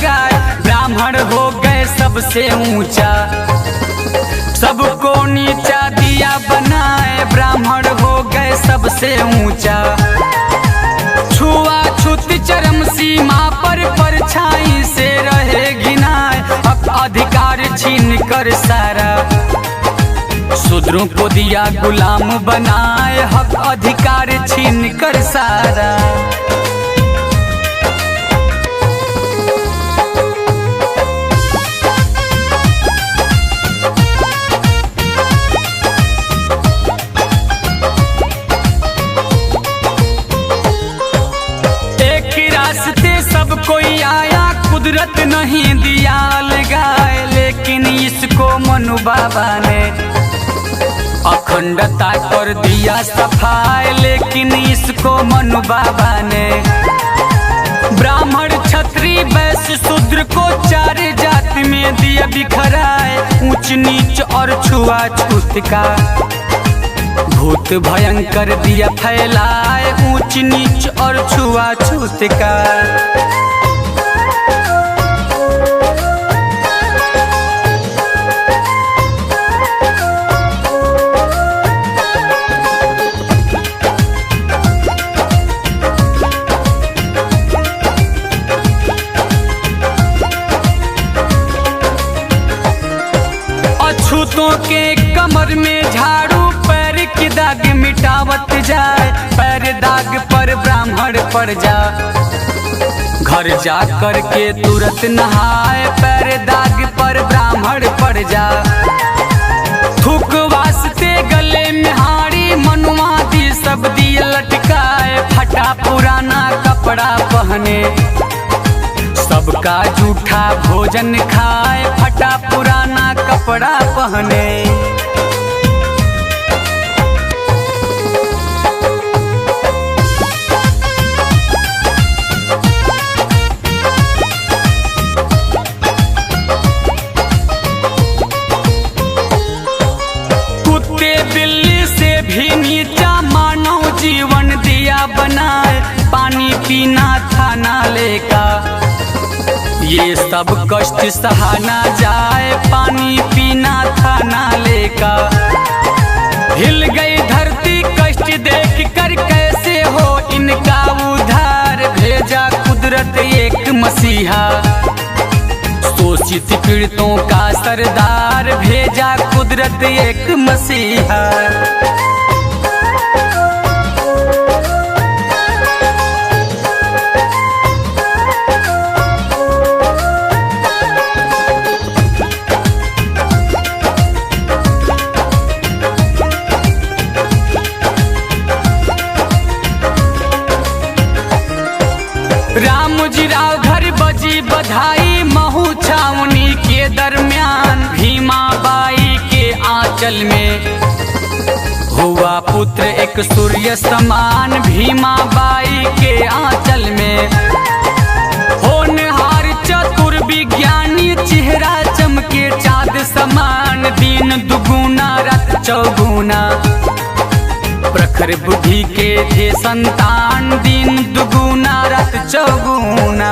लगाए, ब्राह्मण हो गए सबसे ऊंचा, सबको नीचा दिया बनाए, ब्राह्मण हो गए सबसे ऊंचा। छुआछूत चरम सीमा पर परछाई से रहे घिनाए, हक अधिकार छीन कर सारा, शूद्रों को दिया गुलाम बनाए, हक अधिकार छीन कर सारा। सब कोई आया, कुदरत नहीं दिया लगाए, लेकिन इसको मनु बाबा ने अखंडता कर दिया सफाई, लेकिन इसको मनु बाबा ने ब्राह्मण क्षत्रिय वैश्य शूद्र को चार जाति में दिया बिखराए, ऊंच नीच और छुआछूत का भूत भयंकर दिया फैलाए, ऊंच नीच और छुआछूत का। अछूतों के कमर में झाड़ू, पैर की दाग मिटावत जाए, पैर दाग पर ब्राह्मण पड़ जा, घर जा कर के तुरंत नहाए, पैर दाग पर ब्राह्मण पड़ जा। थूक वास्ते गले में हाड़ी, मनुआदी सब दिए लटकाए, फटा पुराना कपड़ा पहने, सबका जूठा भोजन खाए, फटा पुराना कपड़ा पहने। कुत्ते बिल्ली से भी नीचा मानव जीवन दिया बनाए, पानी पीना था नाले का, ये सब कष्ट सहाना जाए, पानी पीना था नाले का। हिल गई धरती कष्ट देख कर, कैसे हो इनका उद्धार, भेजा कुदरत एक मसीहा, शोषित पीड़ितों का सरदार, भेजा कुदरत एक मसीहा। राम जी राव घर बजी बधाई, महू छावनी के दरमियान, भीमा बाई के आंचल में हुआ पुत्र एक सूर्य समान, भीमा बाई के आंचल में होनहार चतुर विज्ञानी, चेहरा चमके चाँद समान, दिन दुगुना रात चौगुना, प्रखर बुद्धि के थे संतान, दिन दुगुना रात चौगुना।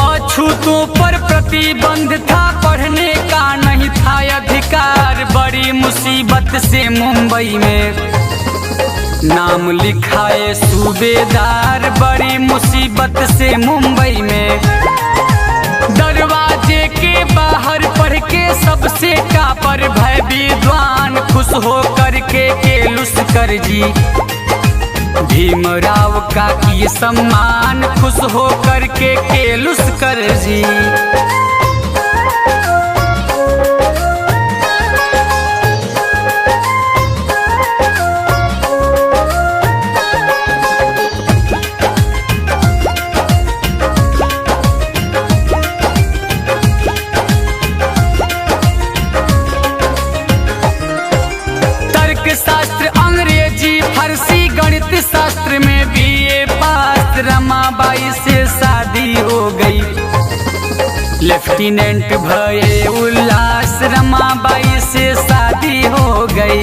अछूतों पर प्रतिबंध था, पढ़ने का नहीं था अधिकार, बड़ी मुसीबत से मुंबई में नाम लिखाए सूबेदार, बड़ी मुसीबत से मुंबई में, दरवाजे के बाहर पढ़ के सबसे कापर भय विद्वान, खुश हो करके केलुस कर जी, भीमराव का किए सम्मान, खुश हो करके केलुस कर जी। शास्त्र अंग्रेजी फारसी गणित शास्त्र में BA पास, रमाबाई से शादी हो गई, लेफ्टिनेंट भये उल्लास, रमाबाई से शादी हो गई।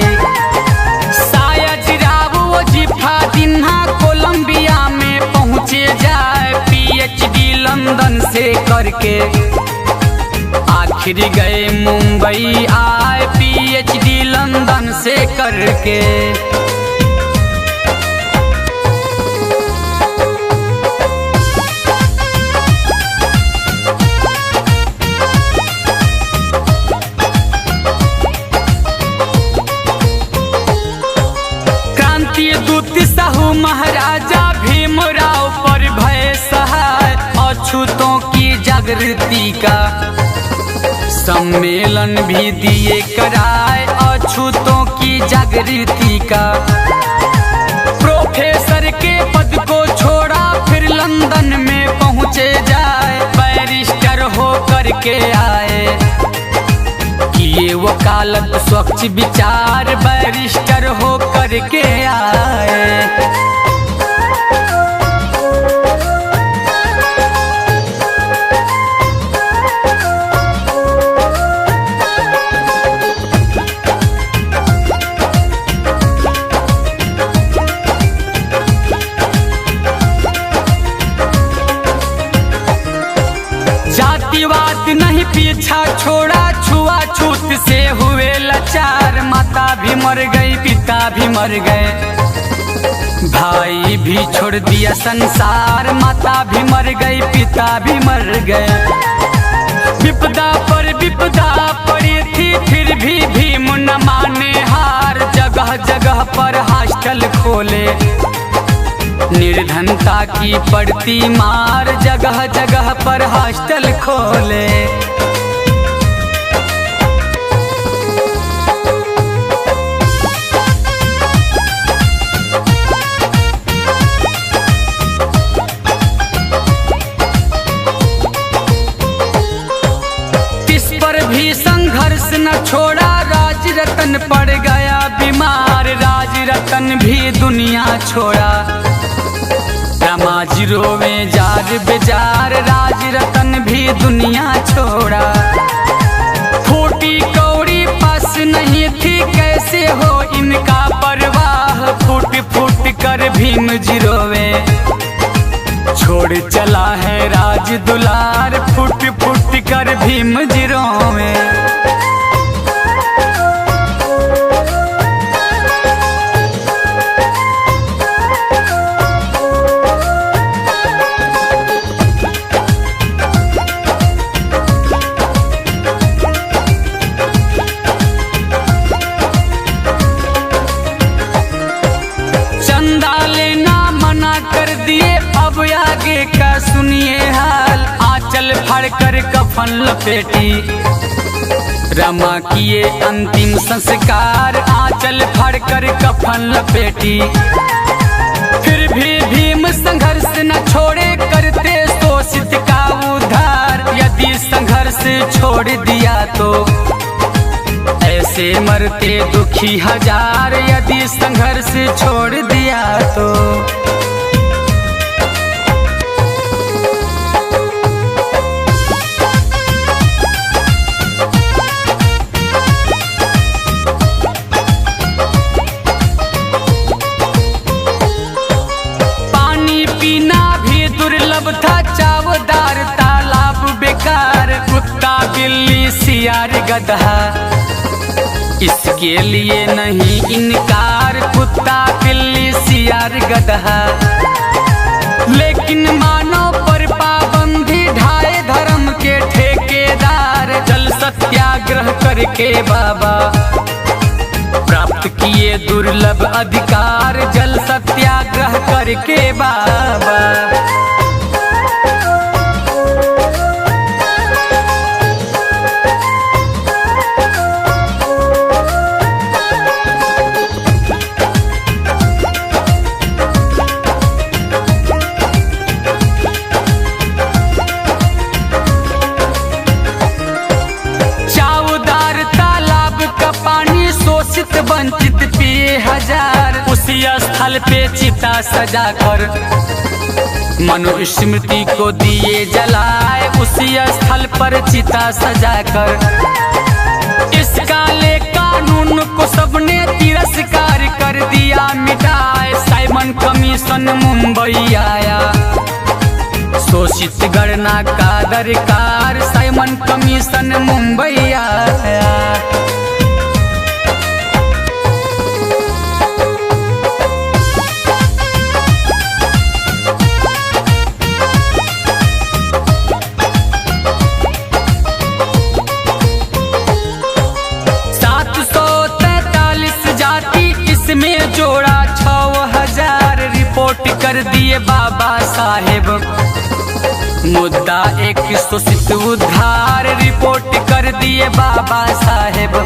सायाजीराव वजीफा दिन्हा कोलंबिया में पहुँचे जाए, PhD लंदन से करके आखिर गए मुंबई आए, PhD लंदन से करके। क्रांति दूत साहू महाराजा भीमराव पर भय सहाय, अछूतों की जागृति का सम्मेलन भी दिए कराए, अछूतों की जागृति का। प्रोफेसर के पद को छोड़ा, फिर लंदन में पहुँचे जाए, बैरिस्टर हो करके आए। किए वकालत स्वच्छ विचार, बैरिस्टर हो करके आए। जातिवाद नहीं पीछा छोड़ा, छुआछूत से हुए लाचार। माता भी मर गई, पिता भी मर गए, भाई भी छोड़ दिया संसार। माता भी मर गई, पिता भी मर गए। विपदा पर विपदा पड़ी थी, फिर भी भीम न माने हार। जगह जगह पर हॉस्टल खोले, निर्धनता की पड़ती मार। जगह जगह पर हॉस्टल खोले। इस पर भी संघर्ष न छोड़ा, राज रतन पड़ गया बीमार। राज रतन भी दुनिया छोड़ा, रमाजी रोवे जार बेजार। राज रतन भी दुनिया छोड़ा। फूटी कौड़ी पास नहीं थी, कैसे हो इनका परवाह। फूट फूट कर भीम जी रोवे, छोड़ चला है राज दुलार। फूट फूट कर भीम जी रोवे। अब आगे का सुनिए हाल, आंचल फाड़कर कफन लपेटी। रमा किए अंतिम संस्कार, आंचल फाड़कर कफन लपेटी। फिर भी भीम संघर्ष न छोड़े, करते शोषित का उद्धार। यदि संघर्ष छोड़ दिया तो ऐसे मरते दुखी हजार। यदि संघर्ष छोड़ दिया तो था। चावदार तालाब बेकार, कुत्ता बिल्ली सियार गधा, इसके लिए नहीं इनकार। कुत्ता बिल्ली सियार गधा, लेकिन मानव पर पाबंदी ढाए धर्म के ठेकेदार। जल सत्याग्रह करके बाबा प्राप्त किए दुर्लभ अधिकार। जल सत्याग्रह करके बाबा वंचित पिए हजार। उसी उसी स्थल पे चिता सजाकर मनुस्मृति को दिए जलाए, उसी स्थल पर चिता सजाकर इस काले कानून को सबने तिरस्कार कर दिया मिटाए। साइमन कमीशन मुंबई आया, शोषित गणना का दरकार, साइमन कमीशन मुंबई आया। में जोड़ा 6000 रिपोर्ट कर दिए बाबा साहेब। मुद्दा एक शोषित उद्धार रिपोर्ट कर दिए बाबा साहेब।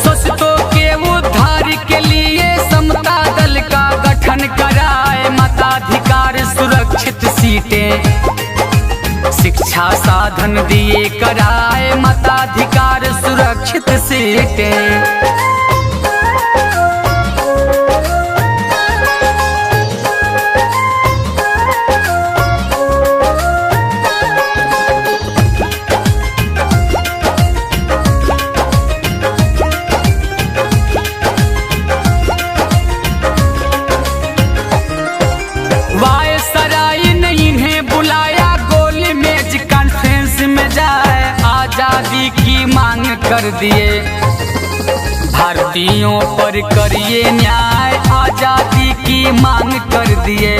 शोषितों के उद्धार के लिए समता दल का गठन कराए, मताधिकार सुरक्षित सीटें शिक्षा साधन दिए कराए, मताधिकार सुरक्षित सीटें। आजादी की मांग कर दिए, भारतीयों पर करिए न्याय, आजादी की मांग कर दिए।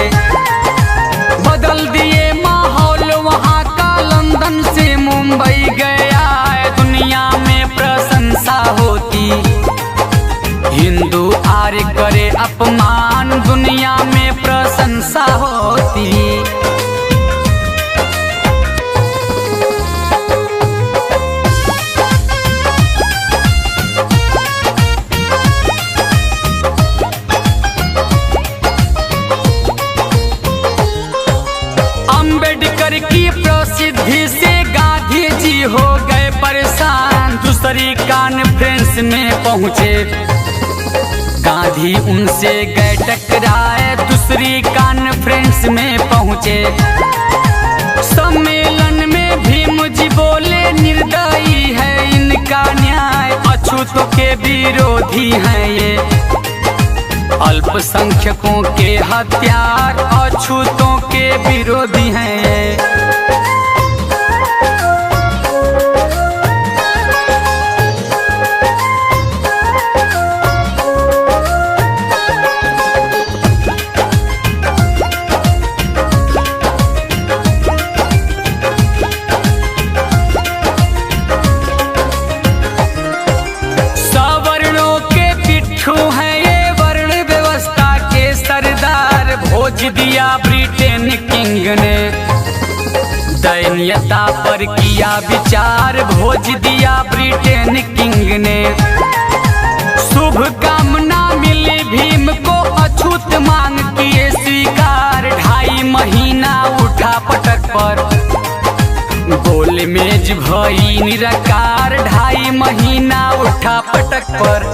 बदल दिए माहौल वहाँ का, लंदन से मुंबई गया है, दुनिया में प्रशंसा होती। हिंदू आर्य करे अपमान, दुनिया में प्रशंसा होती। अम्बेडकर की प्रसिद्धि से गांधी जी हो गए परेशान, दूसरी कॉन्फ्रेंस में पहुंचे गांधी उनसे गए टकराए, दूसरी कॉन्फ्रेंस में पहुंचे। सम्मेलन में भीम जी बोले निर्दयी है इनका न्याय, अछूतों के विरोधी हैं ये, अल्पसंख्यकों के हत्यार, अछूतों के विरोधी हैं। सवर्णों के पिट्ठू हैं ये, वर्ण व्यवस्था के सरदार, भोज दिया ब्रिटेन किंग ने, दयनीयता पर किया विचार, भोज दिया ब्रिटेन किंग ने। शुभ कामना मिली भीम को, अछूत मांग किए स्वीकार, 2.5 महीना उठा पटक पर गोल मेज भई निराकार, 2.5 महीना उठा पटक पर।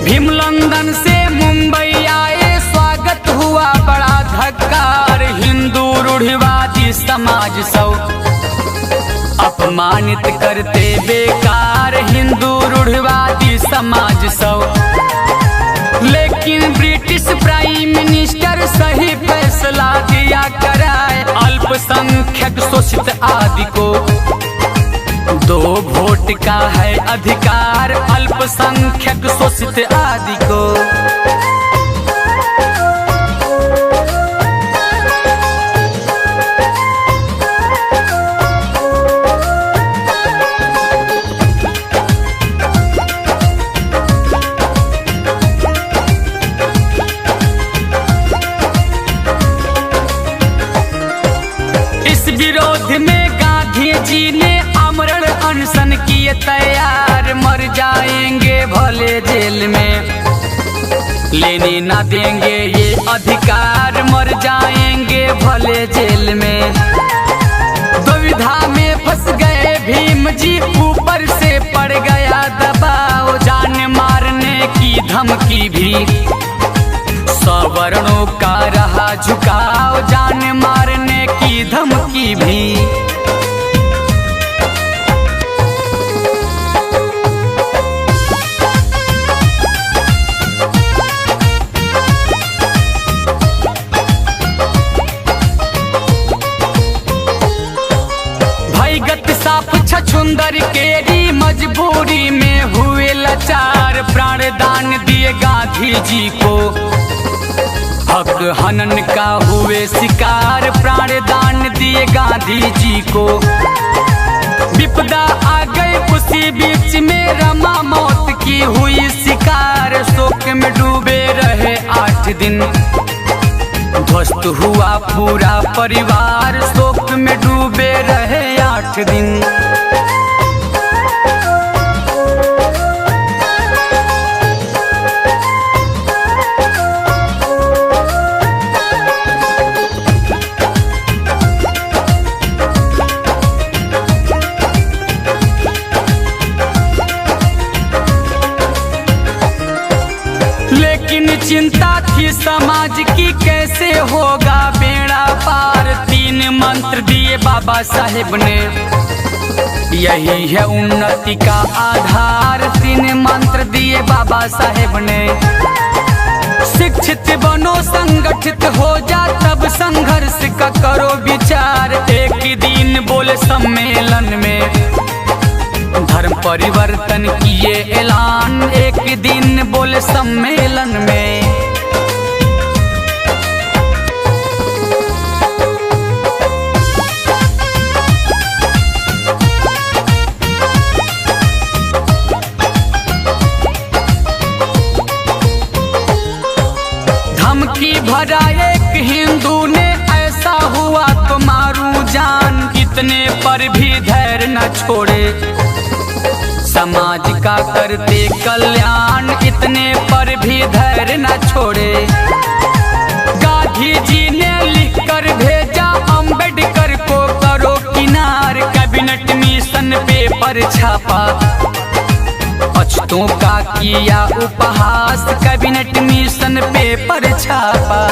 भीम लंदन से मुंबई आए, स्वागत हुआ बड़ा धक्कार, हिंदू रूढ़िवादी समाज सब अपमानित करते बेकार, हिंदू रूढ़िवादी समाज सब। लेकिन ब्रिटिश प्राइम मिनिस्टर सही फैसला दिया कराए, अल्पसंख्यक शोषित आदि को 2 वोट का है अधिकार, अल्पसंख्यक शोषित आदि को। इस विरोध में गांधी जी ने आमरण अनशन किए तैयार, मर जाएंगे भले जेल में, लेने ना देंगे ये अधिकार, मर जाएंगे भले जेल में। दुविधा में फंस गए भीम जी, ऊपर से पड़ गया दबाव, जान मारने की धमकी भी सवर्णों का रहा झुकाव, जान मारने की धमकी भी। छछुंदर केरी मजबूरी में हुए लाचार, प्राण दान दिए गांधी जी को, हक हनन का हुए शिकार, प्राण दान दिए गांधी जी को। विपदा आ गई उसी बीच में, रमा मौत की हुई शिकार, शोक में डूबे रहे 8 दिन, ध्वस्त हुआ पूरा परिवार, शोक में डूबे रहे 8 दिन। लेकिन चिंता थी समाज की, कैसे होगा बेड़ा पार, 3 मंत्र दिए बाबा साहेब ने, यही है उन्नति का आधार, 3 मंत्र दिए बाबा साहेब ने। शिक्षित बनो संगठित हो जा, तब संघर्ष का करो विचार, एक दिन बोले सम्मेलन में, धर्म परिवर्तन किए ऐलान, एक दिन बोले सम्मेलन में। धमकी भरा एक हिंदू ने, ऐसा हुआ तो मारूं जान, इतने पर भी धैर्य न छोड़े, समाज का करते कल्याण, इतने पर भी धैर्य न छोड़े। गांधी जी ने लिखकर भेजा अंबेडकर को करो किनार, कैबिनेट मिशन पेपर छापा, अछूतों का किया उपहास, कैबिनेट मिशन पेपर छापा।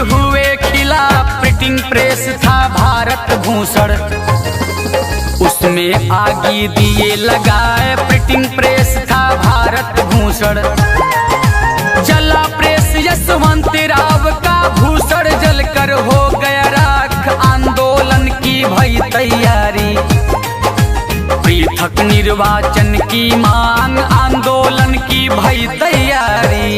हुए खिलाफ, प्रिंटिंग प्रेस था भारत भूषण, उसमें आगी दिए लगाए, प्रिंटिंग प्रेस था भारत भूषण। जला प्रेस यशवंत राव का, भूषण जलकर हो गया राख, आंदोलन की भई तैयारी, पृथक निर्वाचन की मांग, आंदोलन की भई तैयारी।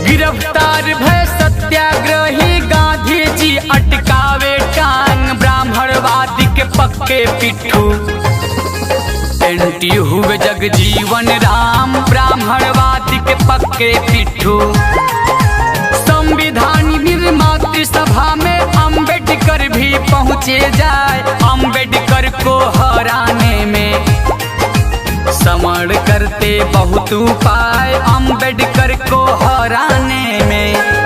गिरफ्तार भय सत्याग्रही गांधी जी, अटकावे टांग, ब्राह्मणवादी के पक्के पिट्ठू, एंटी हुए जगजीवन राम, ब्राह्मणवादी के पक्के पिट्ठू। संविधान निर्मात्री सभा में अंबेडकर भी पहुँचे जाए, अंबेडकर को हराने में समर करते बहुत उपाय, अंबेडकर को हराने में।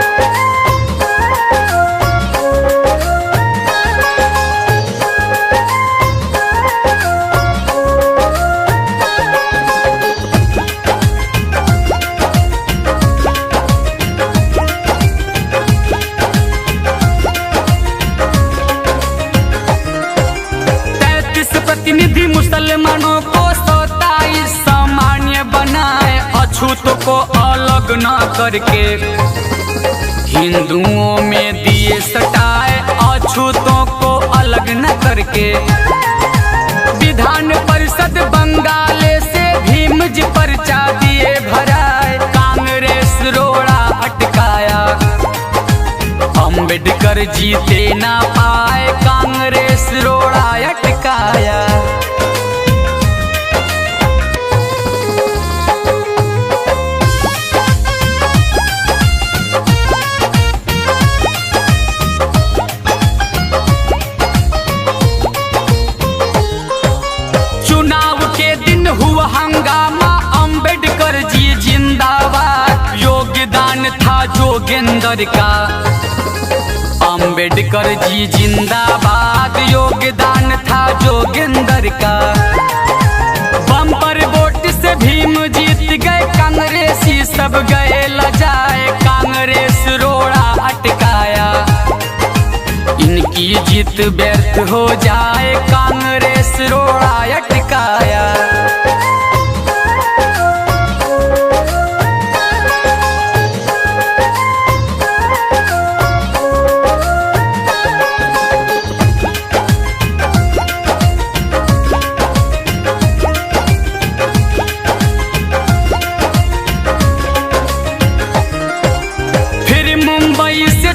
प्रतिनिधि मुसलमानों को 27 सामान्य बनाए, अछूत को अलग न करके हिंदुओं में दिए सटाए, अछूतों को अलग न करके। विधान परिषद बंगाल से भीम जी पर्चा दिए भराए, कांग्रेस रोड़ा अटकाया। अम्बेडकर जीते ना पाए, कांग्रेस रोड़ा अटकाया। चुनाव के दिन हुआ हंगामा, अम्बेडकर जी जिंदाबाद। योगदान था जोगेंद्र का, अम्बेडकर जी जिंदाबाद। योगदान था जोगेंद्र का। बम्पर वोट से भीम जीत गए, कांग्रेसी सब गए लजाए। कांग्रेस रोड़ा अटकाया, इनकी जीत व्यर्थ हो जाए। कांग्रेस रोड़ा अटकाया।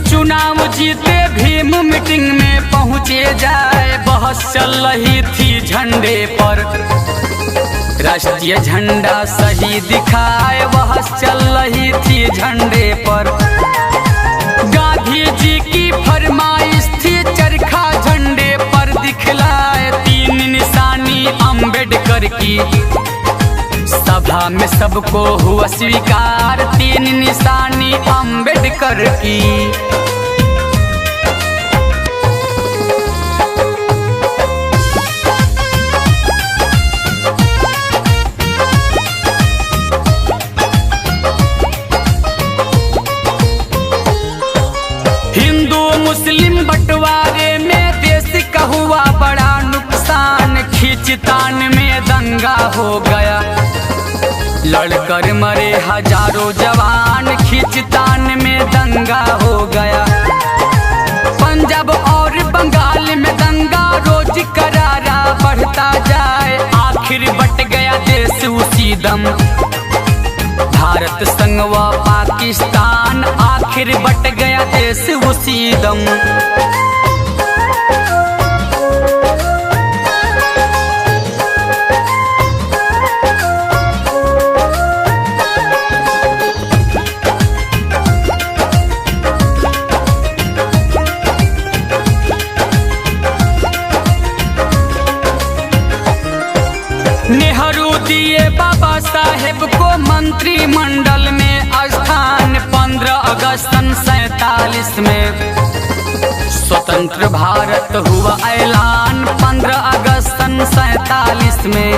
चुनाव जीते भीम मीटिंग में पहुँचे जाए। बहस चल रही थी झंडे पर, राष्ट्रीय झंडा सही दिखाए। बहस चल रही थी झंडे पर। गांधी जी की फरमाइश थी चरखा झंडे पर दिखलाए। 3 निशानी अम्बेडकर की, सभा में सबको हुआ स्वीकार। 3 निशानी अम्बेडकर की। हिंदू मुस्लिम बंटवारे में देश का हुआ बड़ा नुकसान। खींचतान में दंगा हो गया, लड़कर मरे हजारों जवान। खींचतान में दंगा हो गया। पंजाब और बंगाल में दंगा रोज करारा बढ़ता जाए। आखिर बट गया देश उसी दम, भारत संग व पाकिस्तान। आखिर बट गया देश उसी दम। नेहरू दिए बाबा साहेब को मंत्रिमंडल में स्थान। 15 अगस्त 47 में स्वतंत्र भारत हुआ ऐलान। 15 अगस्त 47 में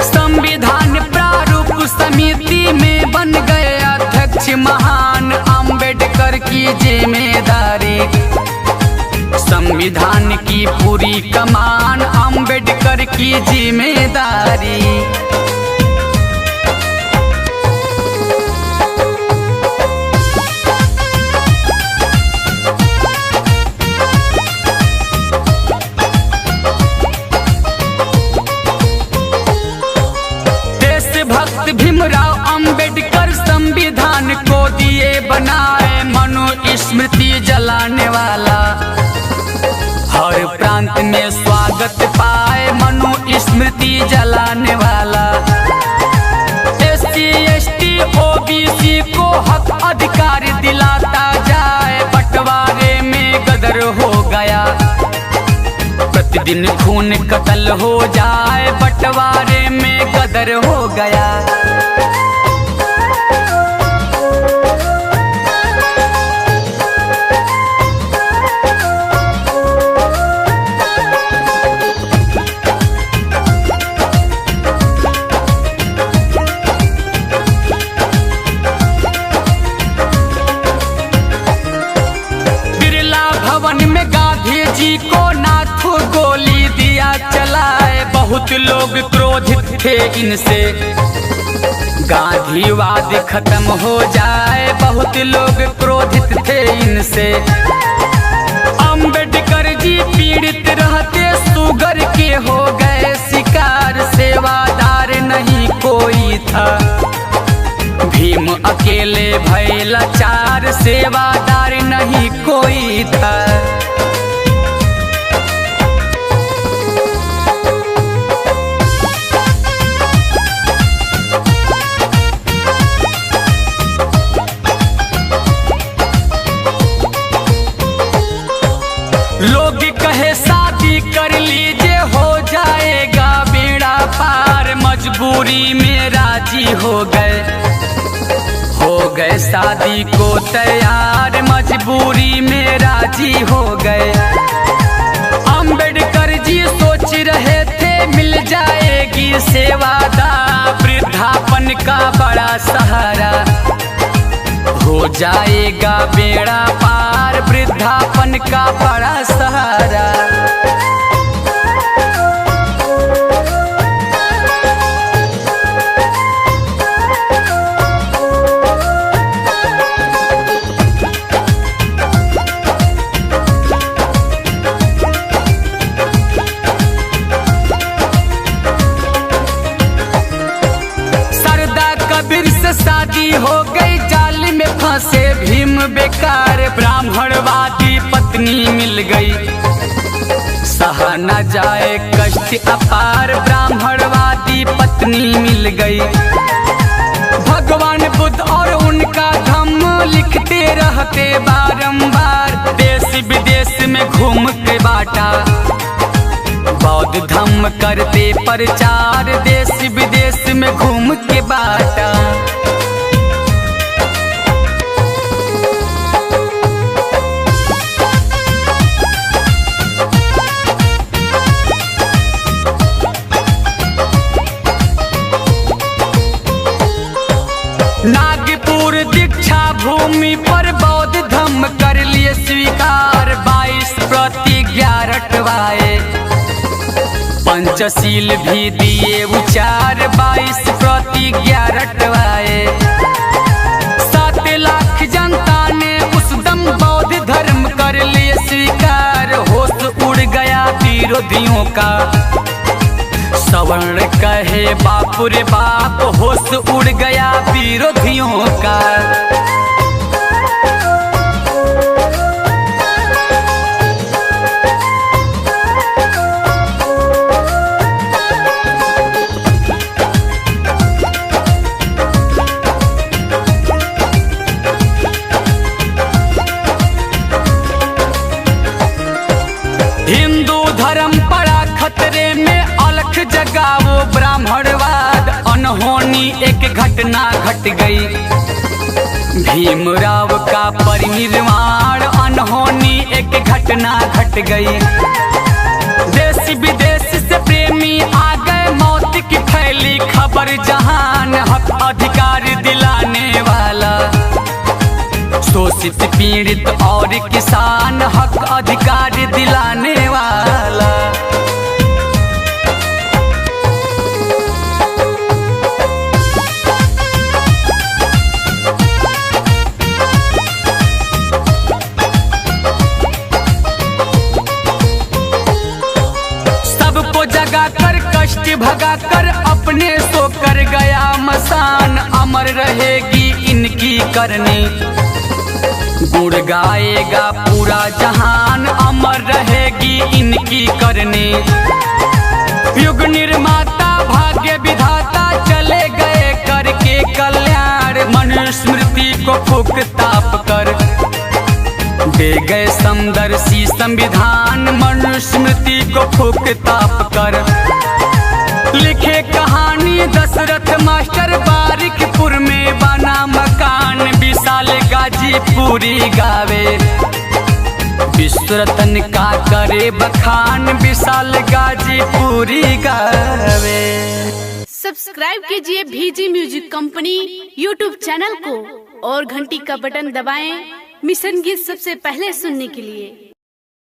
संविधान प्रारूप समिति में बन गए अध्यक्ष महान। अम्बेडकर की जिम्मेदारी, संविधान की पूरी कमान। अम्बेडकर की जिम्मेदारी। देशभक्त भीमराव अम्बेडकर संविधान को दिए बनाए। मनुस्मृति जलाने वाला, हर प्रांत में स्वागत पाए। मनुस्मृति जलाने वाला। SC ST OBC को हक अधिकार दिलाता जाए। बंटवारे में गदर हो गया, प्रतिदिन खून कत्ल हो जाए। बंटवारे में गदर हो गया। जी को नाथू गोली दिया चलाए। बहुत लोग क्रोधित थे इनसे, गांधीवाद खत्म हो जाए। बहुत लोग क्रोधित थे इनसे। अम्बेडकर जी पीड़ित रहते शुगर के हो गए शिकार, सेवादार नहीं कोई था। भीम अकेले भय लाचार, सेवादार नहीं कोई था। लोग कहे शादी कर लीजिए हो जाएगा बेड़ा पार, मजबूरी में राजी हो गए शादी को तैयार, मजबूरी में राजी हो गए। अम्बेडकर जी सोच रहे थे मिल जाएगी सेवादार, वृद्धापन का बड़ा सहारा, हो जाएगा बेड़ा पार, वृद्धापन का बड़ा सहारा। कबीर से शादी हो गई, जाल में फंसे भीम बेकार, ब्राह्मणवादी पत्नी मिल गई, सहा न जाए कष्ट अपार, ब्राह्मणवादी पत्नी मिल गई। भगवान बुद्ध और उनका धम्म लिखते रहते बारंबार, देश विदेश में घूम के बाटा, बौद्ध धम्म करते प्रचार, देश विदेश में घूम के बाटा। नागपुर दीक्षा भूमि पर बौद्ध धम्म कर लिए स्वीकार, 22 प्रतिज्ञा रटवाए, पंचशील भी दिए उचार, 22 प्रतिज्ञा रटवाए। 7 लाख जनता ने उस दम बौद्ध धर्म कर लिए स्वीकार, होश उड़ गया विरोधियों का, सवर्ण कहे बाप रे बाप, होश उड़ गया विरोधियों का। हिंदू धर्म पड़ा खतरे में, अलख जगाओ ब्राह्मणवाद, अनहोनी एक घटना घट गई, भीमराव का परिनिर्वाण, अनहोनी एक घटना घट गई। देश विदेश से प्रेमी आ गए, मौत की फैली खबर जहान, हक अधिकार दिलाने वाला, शोषित पीड़ित और किसान, हक अधिकार दिलाने वाला। सबको जगा कर कष्ट भगा कर अपने सो कर गया मसान, अमर रहेगी इनकी करनी, गुण गाएगा पूरा जहान, अमर रहेगी इनकी करनी। युग निर्माता भाग्य विधाता चले गए करके कल्याण, मनुस्मृति को फूक ताप कर दे गए समदर्शी संविधान, मनुस्मृति को फूक ताप कर। लिखे कहानी दशरथ मास्टर, बारिकपुर में बना मकान, विशाल गाजीपुरी गावे, विश्व रतन का करे बखान, विशाल गाजीपुरी गावे। सब्सक्राइब कीजिए VG music company YouTube channel को और घंटी का बटन दबाएं मिशन गीत सबसे पहले सुनने के लिए।